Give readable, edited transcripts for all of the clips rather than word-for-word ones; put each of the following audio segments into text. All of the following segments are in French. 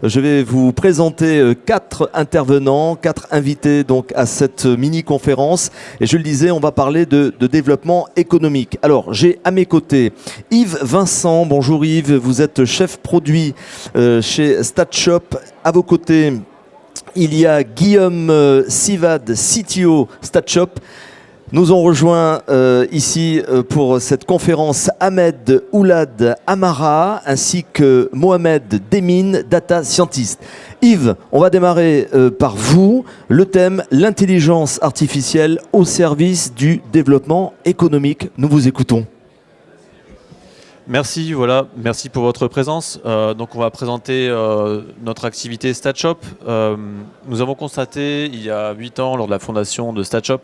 Je vais vous présenter 4 intervenants, 4 invités donc à cette mini-conférence. Et je le disais, on va parler de développement économique. Alors, j'ai à mes côtés Yves Vincent. Bonjour Yves, vous êtes chef produit chez StatShop. À vos côtés, il y a Guillaume Sivad, CTO StatShop. Nous ont rejoint ici pour cette conférence Ahmed Oulad Amara ainsi que Mohamed Demin, Data Scientist. Yves, on va démarrer par vous. Le thème, l'intelligence artificielle au service du développement économique. Nous vous écoutons. Merci, merci pour votre présence. Donc on va présenter notre activité StatShop. Nous avons constaté il y a 8 ans lors de la fondation de StatShop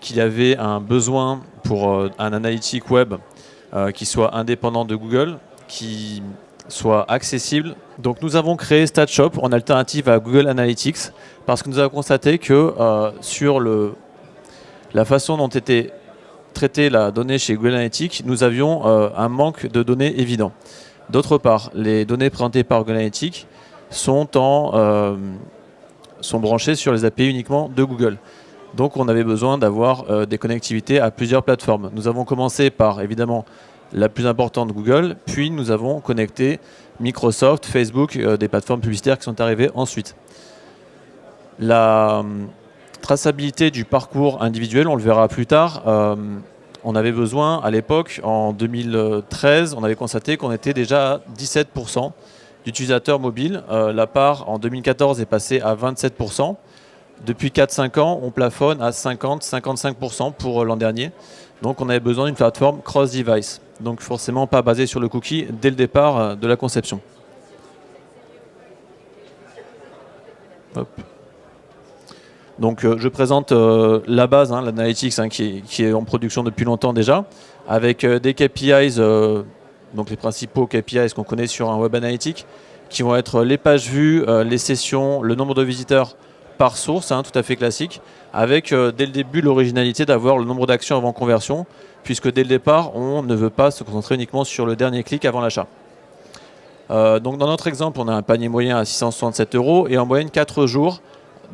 qu'il y avait un besoin pour un analytique web qui soit indépendant de Google, qui soit accessible. Donc nous avons créé StatShop en alternative à Google Analytics parce que nous avons constaté que sur la façon dont était traiter la donnée chez Google Analytics, nous avions un manque de données évident. D'autre part, les données présentées par Google Analytics sont branchées sur les API uniquement de Google. Donc on avait besoin d'avoir des connectivités à plusieurs plateformes. Nous avons commencé par évidemment la plus importante Google, puis nous avons connecté Microsoft, Facebook, des plateformes publicitaires qui sont arrivées ensuite. La traçabilité du parcours individuel, on le verra plus tard. On avait besoin, à l'époque, en 2013, on avait constaté qu'on était déjà à 17% d'utilisateurs mobiles. La part, en 2014, est passée à 27%. Depuis 4-5 ans, on plafonne à 50-55% pour l'an dernier. Donc on avait besoin d'une plateforme cross-device. Donc forcément pas basée sur le cookie dès le départ de la conception. Hop. Donc je présente la base, l'analytics qui est en production depuis longtemps déjà, avec des KPIs, donc les principaux KPIs qu'on connaît sur un web analytique, qui vont être les pages vues, les sessions, le nombre de visiteurs par source, tout à fait classique, avec dès le début l'originalité d'avoir le nombre d'actions avant conversion, puisque dès le départ on ne veut pas se concentrer uniquement sur le dernier clic avant l'achat. Donc dans notre exemple, on a un panier moyen à 667 € et en moyenne 4 jours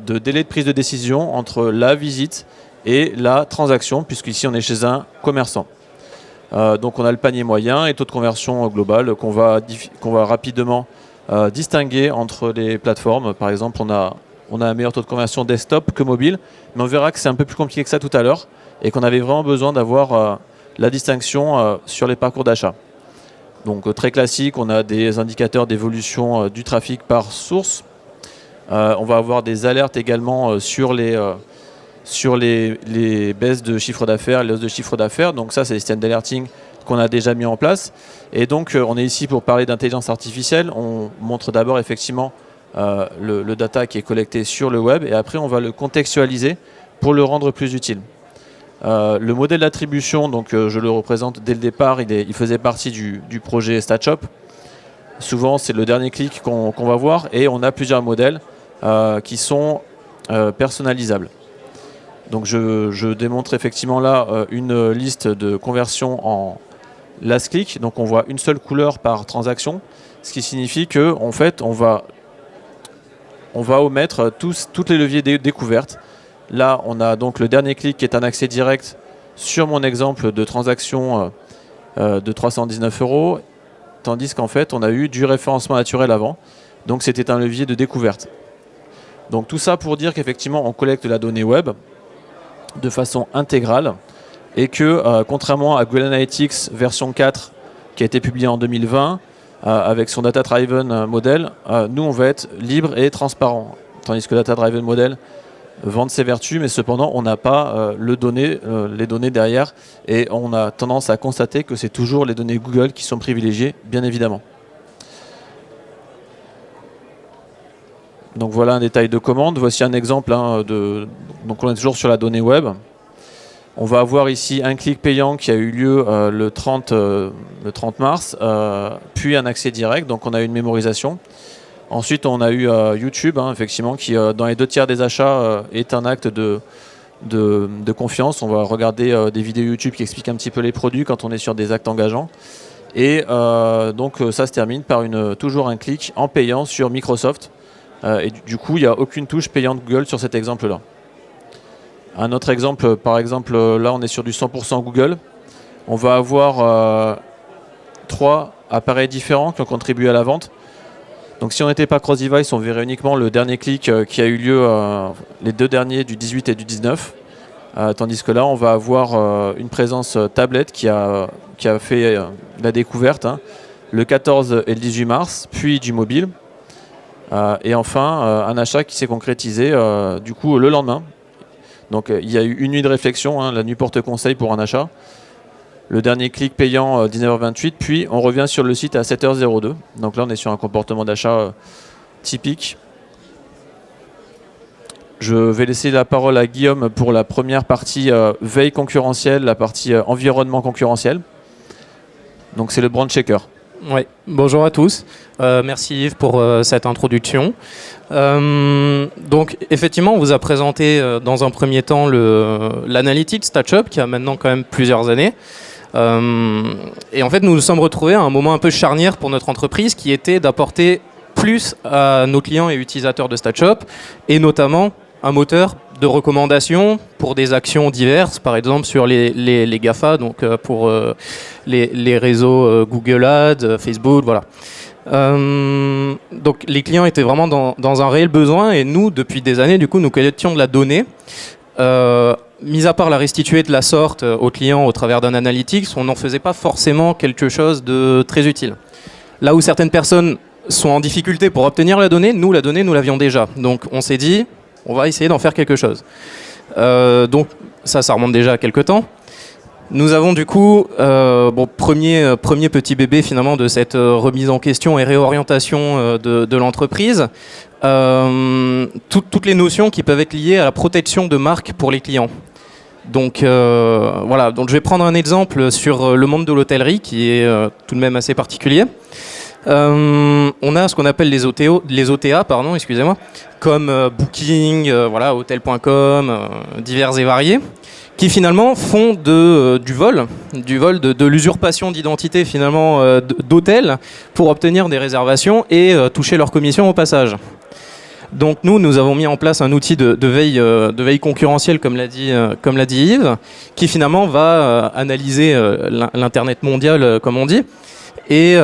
de délai de prise de décision entre la visite et la transaction, puisqu'ici on est chez un commerçant. Donc on a le panier moyen et taux de conversion global qu'on va rapidement distinguer entre les plateformes. Par exemple, on a un meilleur taux de conversion desktop que mobile, mais on verra que c'est un peu plus compliqué que ça tout à l'heure et qu'on avait vraiment besoin d'avoir la distinction sur les parcours d'achat. Donc très classique, on a des indicateurs d'évolution du trafic par source. On va avoir des alertes également sur les baisses de chiffre d'affaires, les hausses de chiffre d'affaires. Donc ça, c'est des systèmes d'alerting qu'on a déjà mis en place. Et donc, on est ici pour parler d'intelligence artificielle. On montre d'abord effectivement le data qui est collecté sur le web et après, on va le contextualiser pour le rendre plus utile. Le modèle d'attribution, donc je le représente dès le départ, il faisait partie du projet StatShop. Souvent, c'est le dernier clic qu'on va voir et on a plusieurs modèles qui sont personnalisables. Donc je démontre effectivement là une liste de conversion en last click. Donc on voit une seule couleur par transaction, ce qui signifie que en fait on va omettre toutes les leviers découvertes. Là on a donc le dernier clic qui est un accès direct sur mon exemple de transaction de 319 €, tandis qu'en fait on a eu du référencement naturel avant. Donc c'était un levier de découverte. Donc tout ça pour dire qu'effectivement on collecte la donnée web de façon intégrale et que contrairement à Google Analytics version 4 qui a été publiée en 2020 avec son Data Driven Model, nous on va être libre et transparent. Tandis que Data Driven Model vante ses vertus, mais cependant on n'a pas les données derrière et on a tendance à constater que c'est toujours les données Google qui sont privilégiées, bien évidemment. Donc voilà un détail de commande. Voici un exemple. Donc on est toujours sur la donnée web. On va avoir ici un clic payant qui a eu lieu le 30 mars, puis un accès direct. Donc on a eu une mémorisation. Ensuite on a eu YouTube, effectivement, qui dans les 2/3 des achats est un acte de confiance. On va regarder des vidéos YouTube qui expliquent un petit peu les produits quand on est sur des actes engageants. Et donc ça se termine par toujours un clic en payant sur Microsoft. Et du coup, il n'y a aucune touche payante Google sur cet exemple-là. Un autre exemple, par exemple, là on est sur du 100% Google. On va avoir 3 appareils différents qui ont contribué à la vente. Donc si on n'était pas cross-device, on verrait uniquement le dernier clic qui a eu lieu, les 2 derniers du 18 et du 19. Tandis que là, on va avoir une présence tablette qui a fait la découverte, hein, le 14 et le 18 mars, puis du mobile. Et enfin, un achat qui s'est concrétisé du coup le lendemain. Donc il y a eu une nuit de réflexion, hein, la nuit porte conseil pour un achat. Le dernier clic payant 19h28, puis on revient sur le site à 7h02. Donc là, on est sur un comportement d'achat typique. Je vais laisser la parole à Guillaume pour la première partie veille concurrentielle, la partie environnement concurrentiel. Donc c'est le brand checker. Oui, bonjour à tous. Merci Yves pour cette introduction. Donc effectivement, on vous a présenté dans un premier temps l'analytics StatShop qui a maintenant quand même plusieurs années. Et en fait, nous nous sommes retrouvés à un moment un peu charnière pour notre entreprise qui était d'apporter plus à nos clients et utilisateurs de StatShop et notamment un moteur de recommandation pour des actions diverses, par exemple sur les GAFA, donc pour les réseaux Google Ads, Facebook, voilà. Donc les clients étaient vraiment dans un réel besoin et nous, depuis des années, du coup, nous collections de la donnée. Mis à part la restituer de la sorte aux clients au travers d'un analytics, on n'en faisait pas forcément quelque chose de très utile. Là où certaines personnes sont en difficulté pour obtenir la donnée, nous l'avions déjà. Donc on s'est dit, on va essayer d'en faire quelque chose. Donc ça remonte déjà à quelques temps. Nous avons du coup, premier petit bébé finalement de cette remise en question et réorientation de l'entreprise, toutes les notions qui peuvent être liées à la protection de marque pour les clients. Donc voilà, donc je vais prendre un exemple sur le monde de l'hôtellerie qui est tout de même assez particulier. On a ce qu'on appelle les OTA, excusez-moi, comme Booking, voilà, Hotel.com, divers et variés, qui finalement font du vol de l'usurpation d'identité finalement d'hôtels pour obtenir des réservations et toucher leur commission au passage. Donc nous avons mis en place un outil de veille concurrentielle, comme l'a dit Yves, qui finalement va analyser l'internet mondial, comme on dit, et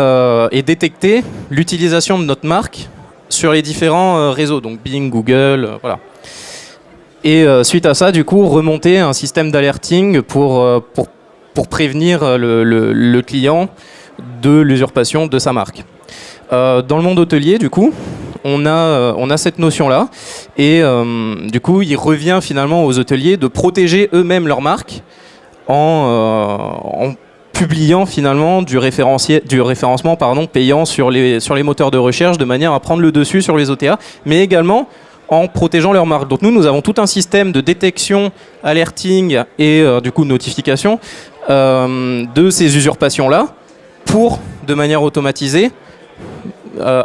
détecter l'utilisation de notre marque sur les différents réseaux, donc Bing, Google, voilà. Et suite à ça, du coup, remonter un système d'alerting pour prévenir le client de l'usurpation de sa marque. Dans le monde hôtelier, du coup, on a cette notion-là, et du coup, il revient finalement aux hôteliers de protéger eux-mêmes leur marque en publiant finalement du référencement payant sur les moteurs de recherche de manière à prendre le dessus sur les OTA, mais également en protégeant leur marque. Donc nous avons tout un système de détection, alerting et du coup notification de ces usurpations-là pour, de manière automatisée,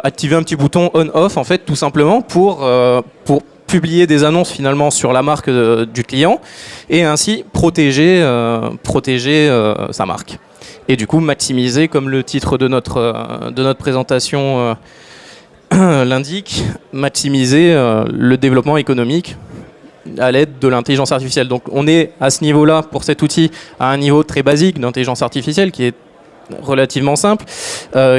activer un petit bouton on-off en fait, tout simplement pour publier des annonces finalement sur la marque du client et ainsi protéger sa marque. Et du coup maximiser, comme le titre de notre présentation l'indique, maximiser le développement économique à l'aide de l'intelligence artificielle. Donc on est à ce niveau-là pour cet outil à un niveau très basique d'intelligence artificielle qui est relativement simple,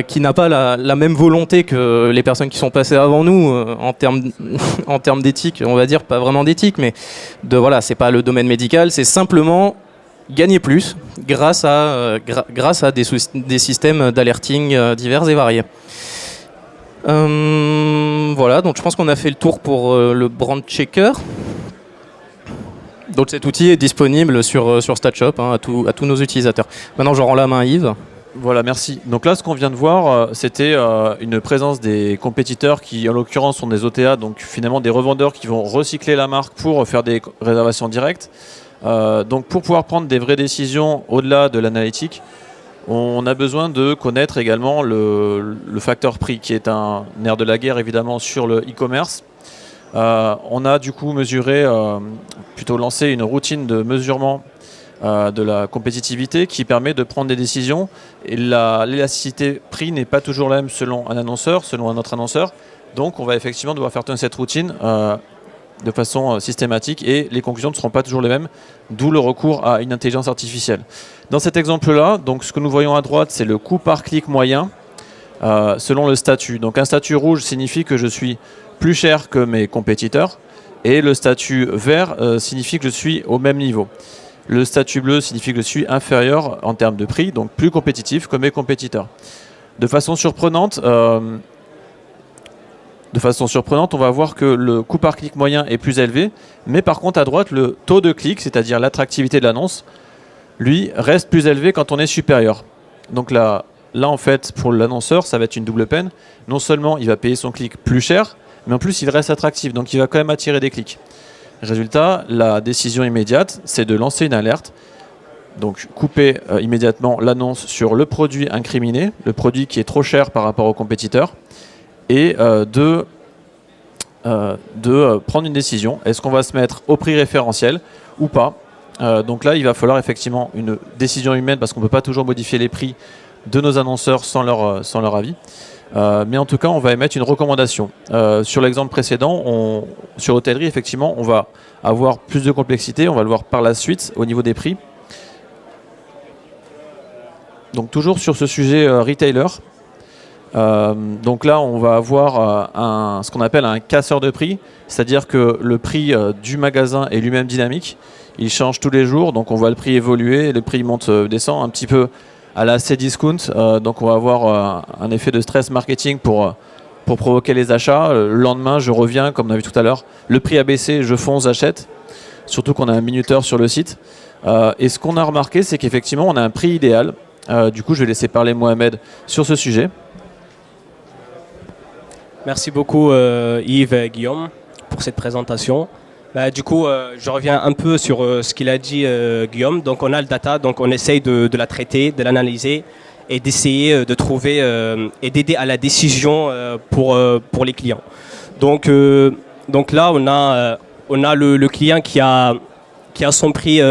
qui n'a pas la même volonté que les personnes qui sont passées avant nous en termes d'éthique, on va dire, pas vraiment d'éthique, mais voilà, c'est pas le domaine médical, c'est simplement gagner plus grâce à des systèmes d'alerting divers et variés. Voilà, donc je pense qu'on a fait le tour pour le brand checker. Donc cet outil est disponible sur StatShop à tous nos utilisateurs. Maintenant, je rends la main à Yves. Voilà, merci. Donc là, ce qu'on vient de voir, c'était une présence des compétiteurs qui, en l'occurrence, sont des OTA, donc finalement des revendeurs qui vont recycler la marque pour faire des réservations directes. Donc pour pouvoir prendre des vraies décisions au-delà de l'analytique, on a besoin de connaître également le facteur prix, qui est un nerf de la guerre évidemment sur le e-commerce. On a du coup lancé une routine de mesurement de la compétitivité qui permet de prendre des décisions. Et l'élasticité prix n'est pas toujours la même selon un annonceur, selon un autre annonceur. Donc on va effectivement devoir faire tourner cette routine de façon systématique et les conclusions ne seront pas toujours les mêmes, d'où le recours à une intelligence artificielle. Dans cet exemple-là, donc ce que nous voyons à droite, c'est le coût par clic moyen selon le statut. Donc un statut rouge signifie que je suis plus cher que mes compétiteurs et le statut vert signifie que je suis au même niveau. Le statut bleu signifie que je suis inférieur en termes de prix, donc plus compétitif que mes compétiteurs. De façon surprenante, on va voir que le coût par clic moyen est plus élevé, mais par contre à droite, le taux de clic, c'est-à-dire l'attractivité de l'annonce, lui, reste plus élevé quand on est supérieur. Donc là en fait, pour l'annonceur, ça va être une double peine. Non seulement il va payer son clic plus cher, mais en plus il reste attractif, donc il va quand même attirer des clics. Résultat, la décision immédiate, c'est de lancer une alerte. Donc couper immédiatement l'annonce sur le produit incriminé, le produit qui est trop cher par rapport aux compétiteurs, et de prendre une décision. Est-ce qu'on va se mettre au prix référentiel ou pas? Donc là, il va falloir effectivement une décision humaine parce qu'on ne peut pas toujours modifier les prix de nos annonceurs sans leur avis. Mais en tout cas, on va émettre une recommandation. Sur l'exemple précédent, sur l'hôtellerie, effectivement, on va avoir plus de complexité. On va le voir par la suite au niveau des prix. Donc toujours sur ce sujet retailer. Donc là, on va avoir ce qu'on appelle un casseur de prix. C'est-à-dire que le prix du magasin est lui-même dynamique. Il change tous les jours. Donc on voit le prix évoluer. Le prix monte, descend un petit peu à la Cdiscount, donc on va avoir un effet de stress marketing pour provoquer les achats. Le lendemain, je reviens, comme on a vu tout à l'heure, le prix a baissé, je fonce, j'achète. Surtout qu'on a un minuteur sur le site. Et ce qu'on a remarqué, c'est qu'effectivement, on a un prix idéal. Du coup, je vais laisser parler Mohamed sur ce sujet. Merci beaucoup Yves et Guillaume pour cette présentation. Du coup, je reviens un peu sur ce qu'il a dit Guillaume. Donc, on a le data, donc on essaye de la traiter, de l'analyser et d'essayer de trouver et d'aider à la décision pour les clients. Donc là, on a le client qui a son prix,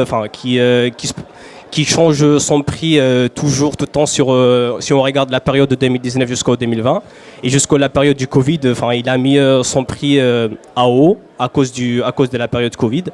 qui change son prix toujours tout le temps si on regarde la période de 2019 jusqu'au 2020 et jusqu'à la période du Covid, il a mis son prix à haut à cause de la période Covid.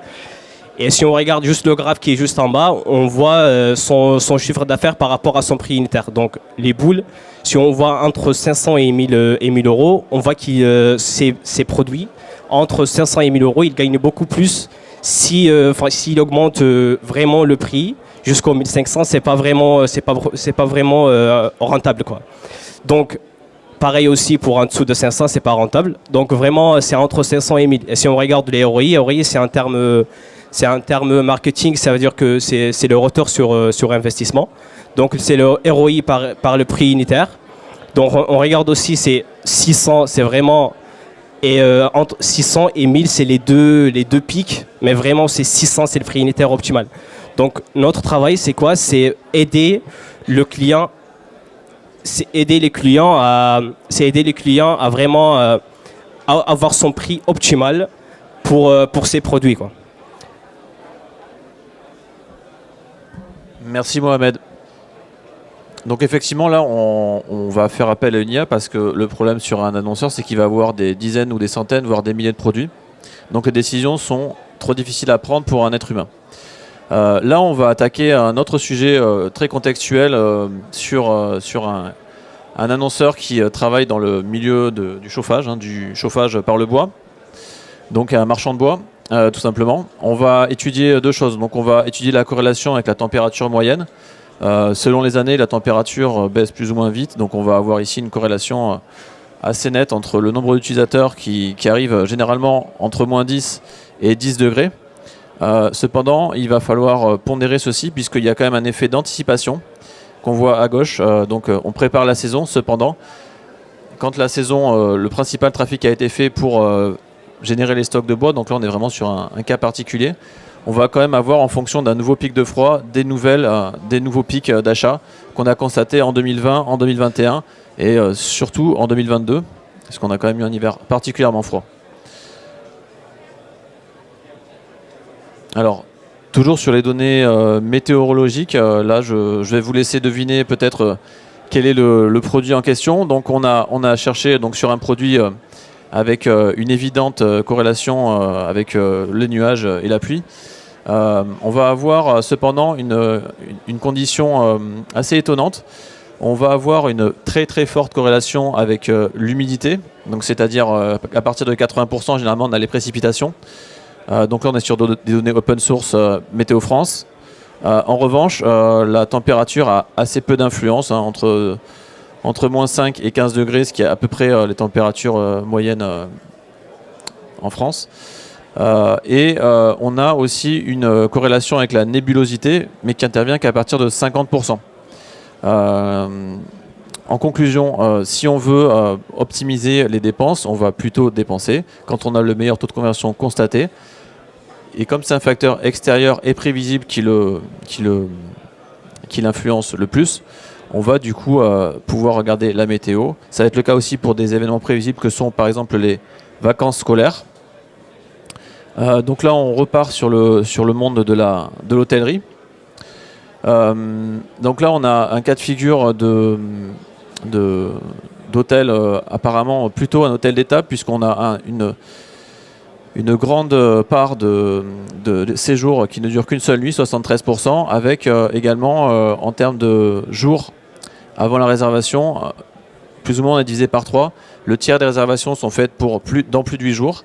Et si on regarde juste le graphe qui est juste en bas, on voit son chiffre d'affaires par rapport à son prix unitaire. Donc les boules, si on voit entre 500 et 1000 euros, on voit que ces produits, entre 500 et 1000 euros, ils gagnent beaucoup plus s'il augmente vraiment le prix. Jusqu'au 1500, c'est pas vraiment rentable, quoi. Donc pareil aussi pour en dessous de 500, c'est pas rentable. Donc vraiment, c'est entre 500 et 1000. Et si on regarde les ROI, c'est un terme marketing, ça veut dire que c'est le retour sur investissement. Donc c'est le ROI par le prix unitaire. Donc on regarde aussi, c'est 600, c'est vraiment, et entre 600 et 1000, c'est les deux pics, mais vraiment c'est 600, c'est le prix unitaire optimal. Donc notre travail, c'est quoi? C'est aider les clients à vraiment avoir son prix optimal pour ses produits, quoi. Merci Mohamed. Donc effectivement là on va faire appel à une IA parce que le problème sur un annonceur c'est qu'il va avoir des dizaines ou des centaines voire des milliers de produits. Donc les décisions sont trop difficiles à prendre pour un être humain. Là on va attaquer un autre sujet très contextuel sur un annonceur qui travaille dans le milieu du chauffage, du chauffage par le bois. Donc un marchand de bois. Tout simplement. On va étudier deux choses. Donc on va étudier la corrélation avec la température moyenne. Selon les années, la température baisse plus ou moins vite. Donc on va avoir ici une corrélation assez nette entre le nombre d'utilisateurs qui arrivent généralement entre moins 10 et 10 degrés. Cependant, il va falloir pondérer ceci puisqu'il y a quand même un effet d'anticipation qu'on voit à gauche. Donc on prépare la saison. Cependant, quand la saison, le principal trafic a été fait pour générer les stocks de bois, donc là on est vraiment sur un cas particulier, on va quand même avoir en fonction d'un nouveau pic de froid des nouveaux pics d'achat qu'on a constatés en 2020, en 2021 et surtout en 2022 parce qu'on a quand même eu un hiver particulièrement froid. Alors toujours sur les données météorologiques, là je vais vous laisser deviner peut-être quel est le produit en question. Donc on a cherché donc, sur un produit avec une évidente corrélation avec les nuages et la pluie. On va avoir cependant une condition assez étonnante. On va avoir une très très forte corrélation avec l'humidité, donc c'est-à-dire à partir de 80% généralement on a les précipitations. Donc là on est sur des données open source Météo France. En revanche, la température a assez peu d'influence, hein, entre moins 5 et 15 degrés, ce qui est à peu près les températures moyennes en France. On a aussi une corrélation avec la nébulosité, mais qui intervient qu'à partir de 50%. En conclusion, si on veut optimiser les dépenses, on va plutôt dépenser quand on a le meilleur taux de conversion constaté. Et comme c'est un facteur extérieur et prévisible qui l'influence le plus, on va du coup pouvoir regarder la météo. Ça va être le cas aussi pour des événements prévisibles que sont par exemple les vacances scolaires. Donc là on repart sur le monde de l'hôtellerie. Donc là on a un cas de figure d'hôtel apparemment plutôt un hôtel d'État, puisqu'on a une grande part de séjours qui ne durent qu'une seule nuit, 73%, avec également en termes de jours avant la réservation, plus ou moins on est divisé par 3. Le tiers des réservations sont faites dans plus de 8 jours.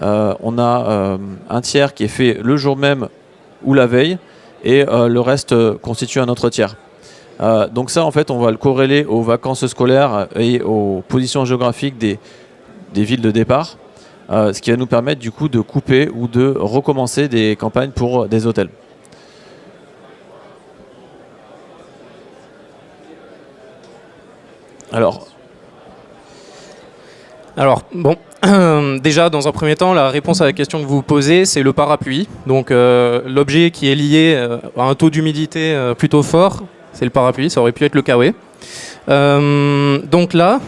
On a un tiers qui est fait le jour même ou la veille, et le reste constitue un autre tiers. Donc ça en fait on va le corréler aux vacances scolaires et aux positions géographiques des villes de départ. Ce qui va nous permettre du coup de couper ou de recommencer des campagnes pour des hôtels. Alors bon, déjà dans un premier temps, la réponse à la question que vous posez, c'est le parapluie. Donc l'objet qui est lié à un taux d'humidité plutôt fort, c'est le parapluie, ça aurait pu être le kawaii. Donc là,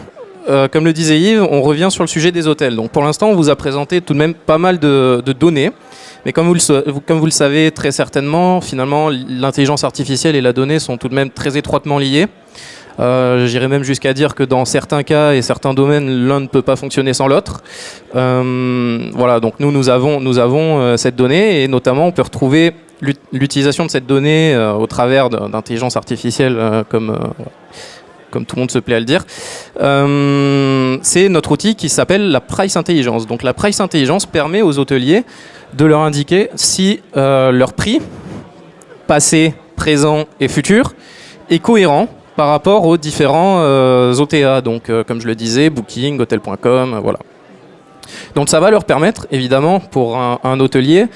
comme le disait Yves, on revient sur le sujet des hôtels. Donc pour l'instant, on vous a présenté tout de même pas mal de données. Mais comme vous le savez très certainement, finalement, l'intelligence artificielle et la donnée sont tout de même très étroitement liées. J'irais même jusqu'à dire que dans certains cas et certains domaines, l'un ne peut pas fonctionner sans l'autre. Voilà, donc nous avons cette donnée, et notamment on peut retrouver l'utilisation de cette donnée au travers d'intelligence artificielle comme tout le monde se plaît à le dire. C'est notre outil qui s'appelle la Price Intelligence. Donc la Price Intelligence permet aux hôteliers de leur indiquer si leur prix, passé, présent et futur, est cohérent par rapport aux différents OTA. Donc comme je le disais, Booking, Hotel.com, voilà. Donc ça va leur permettre, évidemment, pour un hôtelier,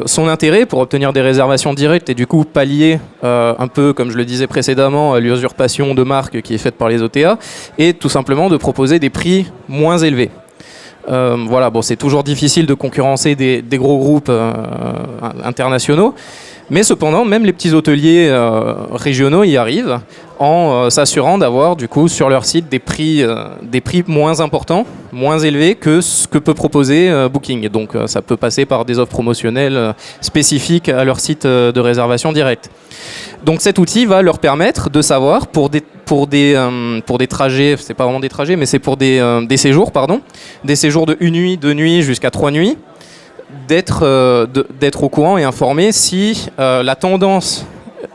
son intérêt pour obtenir des réservations directes et du coup pallier un peu, comme je le disais précédemment, l'usurpation de marque qui est faite par les OTA, et tout simplement de proposer des prix moins élevés. Voilà, bon, c'est toujours difficile de concurrencer des gros groupes internationaux, mais cependant, même les petits hôteliers régionaux y arrivent en s'assurant d'avoir du coup sur leur site des prix moins importants, moins élevés que ce que peut proposer Booking. Et donc ça peut passer par des offres promotionnelles spécifiques à leur site de réservation directe. Donc cet outil va leur permettre de savoir pour des trajets, c'est pas vraiment des trajets, mais c'est pour des séjours, des séjours de 1 nuit, 2 nuits jusqu'à 3 nuits, d'être au courant et informé si la tendance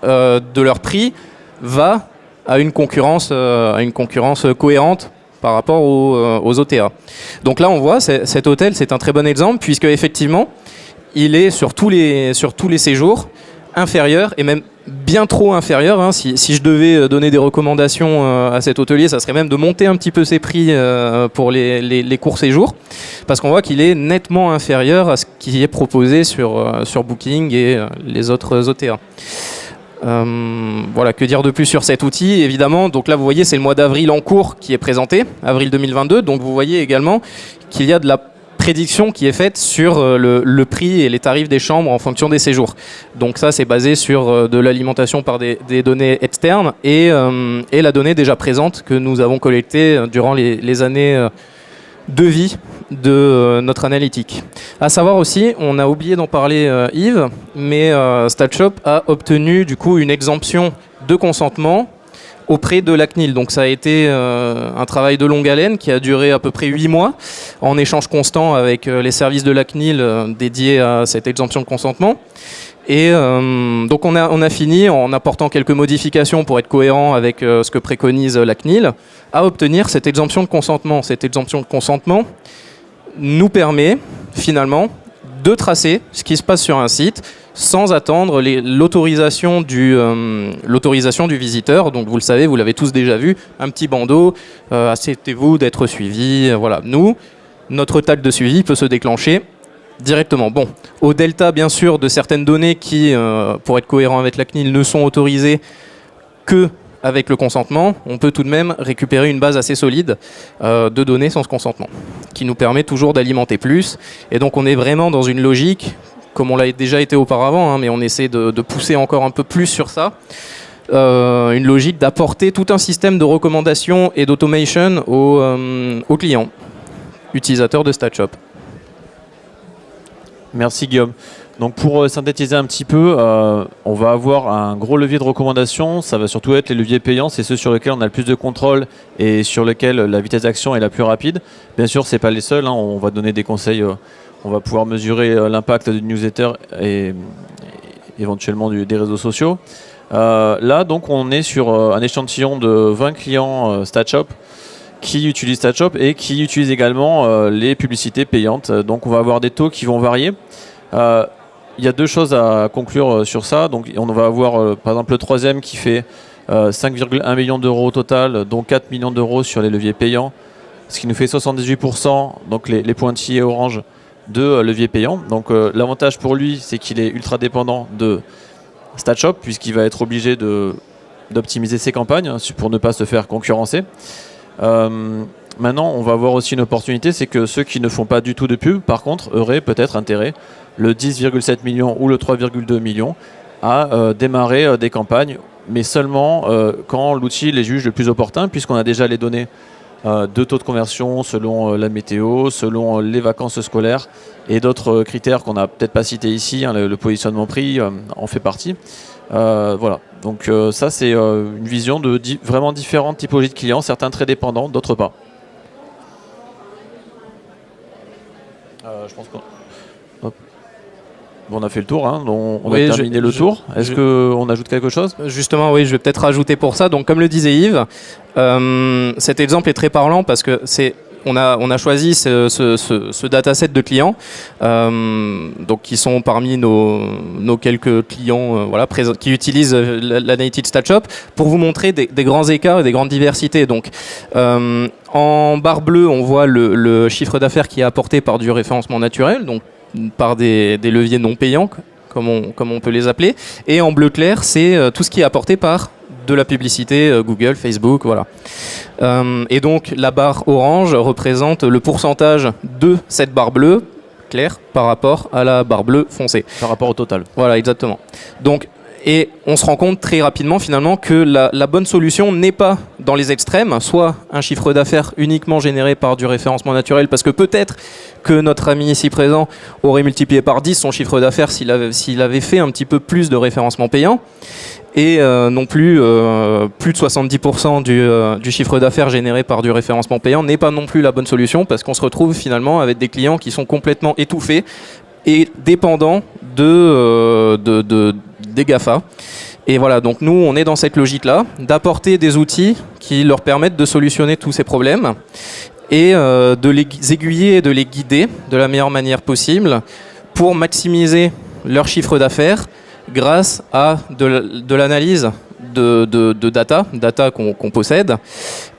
de leur prix va à une concurrence cohérente par rapport aux OTA. Donc là on voit, cet hôtel c'est un très bon exemple, puisque effectivement il est sur tous les séjours inférieur, et même bien trop inférieur, hein. Si je devais donner des recommandations à cet hôtelier, ça serait même de monter un petit peu ses prix pour les courts séjours, parce qu'on voit qu'il est nettement inférieur à ce qui est proposé sur Booking et les autres OTA. Voilà, que dire de plus sur cet outil, évidemment. Donc là vous voyez, c'est le mois d'avril en cours qui est présenté, avril 2022, donc vous voyez également qu'il y a de la prédiction qui est faite sur le prix et les tarifs des chambres en fonction des séjours. Donc ça c'est basé sur de l'alimentation par des données externes et la donnée déjà présente que nous avons collectée durant les années de vie de notre analytique. À savoir aussi, on a oublié d'en parler Yves, mais StatShop a obtenu du coup une exemption de consentement auprès de la CNIL. Donc ça a été un travail de longue haleine qui a duré à peu près 8 mois en échange constant avec les services de la CNIL dédiés à cette exemption de consentement. Et donc on a fini en apportant quelques modifications pour être cohérent avec ce que préconise la CNIL à obtenir cette exemption de consentement. Cette exemption de consentement nous permet finalement de tracer ce qui se passe sur un site sans attendre l'autorisation du visiteur. Donc vous le savez, vous l'avez tous déjà vu, un petit bandeau, acceptez-vous d'être suivi. Voilà. Nous, notre tag de suivi peut se déclencher directement. Bon, au delta bien sûr de certaines données qui, pour être cohérent avec la CNIL, ne sont autorisées que avec le consentement, on peut tout de même récupérer une base assez solide de données sans ce consentement, qui nous permet toujours d'alimenter plus. Et donc on est vraiment dans une logique, comme on l'a déjà été auparavant, hein, mais on essaie de pousser encore un peu plus sur ça, une logique d'apporter tout un système de recommandation et d'automation aux clients, utilisateurs de StatShop. Merci Guillaume. Donc pour synthétiser un petit peu, on va avoir un gros levier de recommandation. Ça va surtout être les leviers payants, c'est ceux sur lesquels on a le plus de contrôle et sur lesquels la vitesse d'action est la plus rapide. Bien sûr, c'est pas les seuls, hein. On va donner des conseils, on va pouvoir mesurer l'impact du newsletter et éventuellement des réseaux sociaux. Là, donc, on est sur un échantillon de 20 clients StatShop qui utilisent StatShop et qui utilisent également les publicités payantes. Donc on va avoir des taux qui vont varier. Il y a deux choses à conclure sur ça. Donc on va avoir par exemple le troisième qui fait 5,1 millions d'euros au total, dont 4 millions d'euros sur les leviers payants, ce qui nous fait 78%, donc les pointillés orange de leviers payants. Donc l'avantage pour lui, c'est qu'il est ultra dépendant de StatShop, puisqu'il va être obligé d'optimiser ses campagnes pour ne pas se faire concurrencer. Maintenant, on va avoir aussi une opportunité, c'est que ceux qui ne font pas du tout de pub, par contre, auraient peut-être intérêt, le 10,7 millions ou le 3,2 millions, à démarrer des campagnes, mais seulement quand l'outil les juge le plus opportun, puisqu'on a déjà les données de taux de conversion selon la météo, selon les vacances scolaires et d'autres critères qu'on n'a peut-être pas cités ici, hein, le positionnement prix en fait partie. Voilà, donc ça c'est une vision de vraiment différentes typologies de clients, certains très dépendants, d'autres pas. Je pense qu'on on a fait le tour, hein, on a terminé le tour. Est-ce qu'on ajoute quelque chose ? Justement, oui, je vais peut-être rajouter pour ça. Donc, comme le disait Yves, cet exemple est très parlant parce que on a choisi ce dataset de clients, donc qui sont parmi nos quelques clients qui utilisent l'analytique StatShop, pour vous montrer des grands écarts et des grandes diversités. Donc, en barre bleue, on voit le chiffre d'affaires qui est apporté par du référencement naturel, donc par des leviers non payants, comme on peut les appeler. Et en bleu clair, c'est tout ce qui est apporté par de la publicité, Google, Facebook, voilà. Et donc la barre orange représente le pourcentage de cette barre bleue claire par rapport à la barre bleue foncée. Par rapport au total. Voilà, exactement. Donc, et on se rend compte très rapidement finalement que la bonne solution n'est pas dans les extrêmes, soit un chiffre d'affaires uniquement généré par du référencement naturel, parce que peut-être que notre ami ici présent aurait multiplié par 10 son chiffre d'affaires s'il avait fait un petit peu plus de référencement payant, et non plus plus de 70% du chiffre d'affaires généré par du référencement payant n'est pas non plus la bonne solution, parce qu'on se retrouve finalement avec des clients qui sont complètement étouffés et dépendants des GAFA. Et voilà, donc nous, on est dans cette logique-là, d'apporter des outils qui leur permettent de solutionner tous ces problèmes et de les aiguiller et de les guider de la meilleure manière possible pour maximiser leur chiffre d'affaires grâce à de l'analyse de data qu'on possède.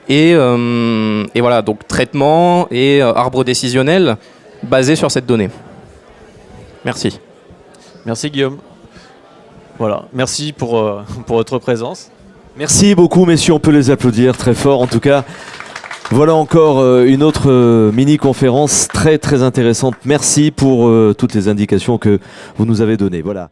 Et voilà, donc traitement et arbre décisionnel basé sur cette donnée. Merci. Merci Guillaume. Voilà, merci pour votre présence. Merci beaucoup messieurs, on peut les applaudir très fort en tout cas. Voilà encore une autre mini-conférence très très intéressante. Merci pour toutes les indications que vous nous avez données. Voilà.